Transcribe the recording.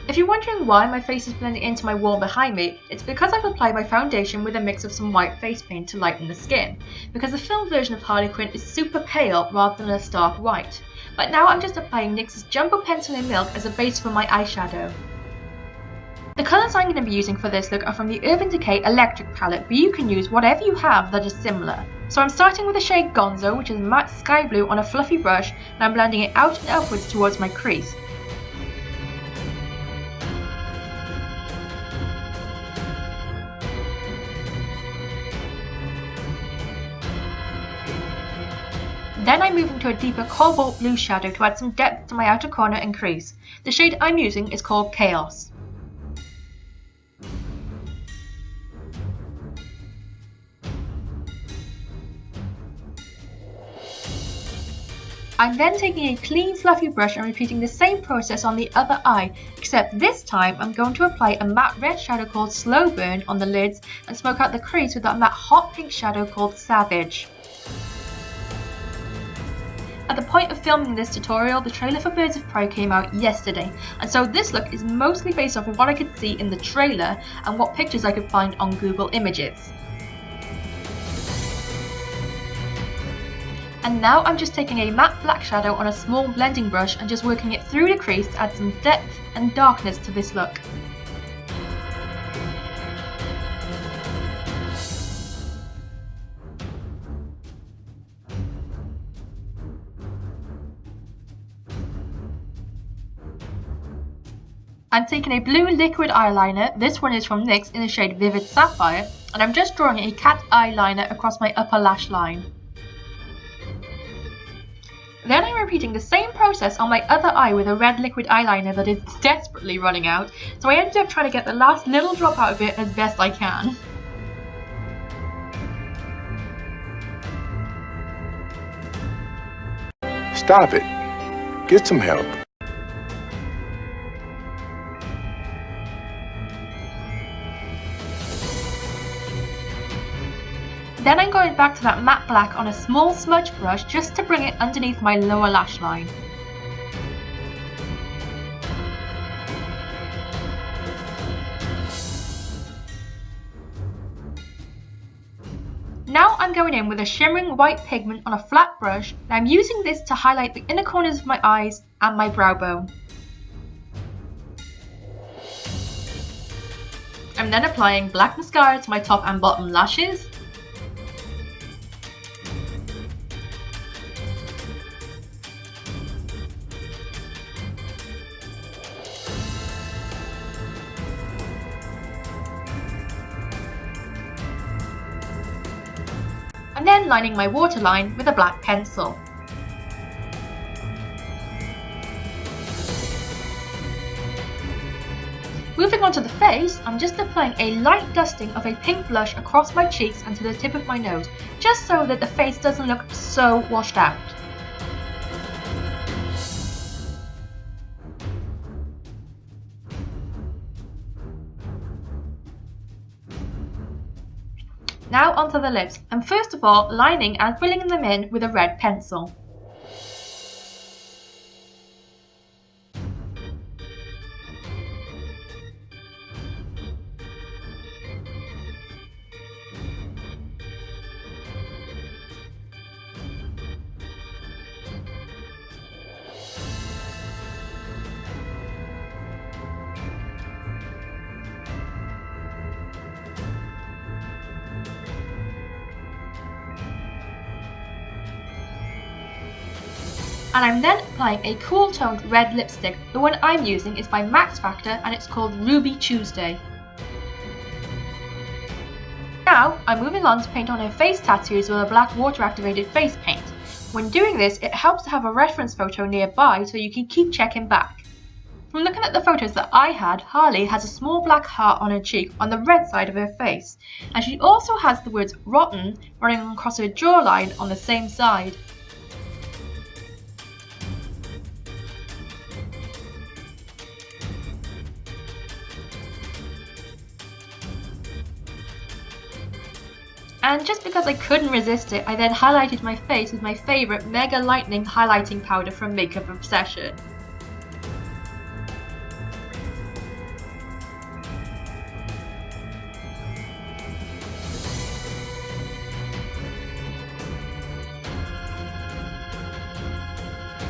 If you're wondering why my face is blending into my wall behind me, it's because I've applied my foundation with a mix of some white face paint to lighten the skin, because the film version of Harley Quinn is super pale rather than a stark white. But now I'm just applying NYX's Jumbo Pencil in Milk as a base for my eyeshadow. The colours I'm going to be using for this look are from the Urban Decay Electric palette, but you can use whatever you have that is similar. So I'm starting with the shade Gonzo, which is matte sky blue on a fluffy brush, and I'm blending it out and upwards towards my crease. Then I'm moving to a deeper cobalt blue shadow to add some depth to my outer corner and crease. The shade I'm using is called Chaos. I'm then taking a clean fluffy brush and repeating the same process on the other eye, except this time I'm going to apply a matte red shadow called Slow Burn on the lids and smoke out the crease with that matte hot pink shadow called Savage. At the point of filming this tutorial, the trailer for Birds of Prey came out yesterday, and so this look is mostly based off of what I could see in the trailer and what pictures I could find on Google Images. And now I'm just taking a matte black shadow on a small blending brush and just working it through the crease to add some depth and darkness to this look. I'm taking a blue liquid eyeliner, this one is from NYX in the shade Vivid Sapphire, and I'm just drawing a cat eyeliner across my upper lash line. Then I'm repeating the same process on my other eye with a red liquid eyeliner that is desperately running out, so I ended up trying to get the last little drop out of it as best I can. Stop it. Get some help. Then I'm going back to that matte black on a small smudge brush just to bring it underneath my lower lash line. Now I'm going in with a shimmering white pigment on a flat brush, and I'm using this to highlight the inner corners of my eyes and my brow bone. I'm then applying black mascara to my top and bottom lashes. And then lining my waterline with a black pencil. Moving on to the face, I'm just applying a light dusting of a pink blush across my cheeks and to the tip of my nose, just so that the face doesn't look so washed out. Now onto the lips, and first of all lining and filling them in with a red pencil. And I'm then applying a cool toned red lipstick. The one I'm using is by Max Factor and it's called Ruby Tuesday. Now I'm moving on to paint on her face tattoos with a black water activated face paint. When doing this, it helps to have a reference photo nearby so you can keep checking back. From looking at the photos that I had, Harley has a small black heart on her cheek on the red side of her face, and she also has the words rotten running across her jawline on the same side. And just because I couldn't resist it, I then highlighted my face with my favourite Mega Lightning highlighting powder from Makeup Obsession.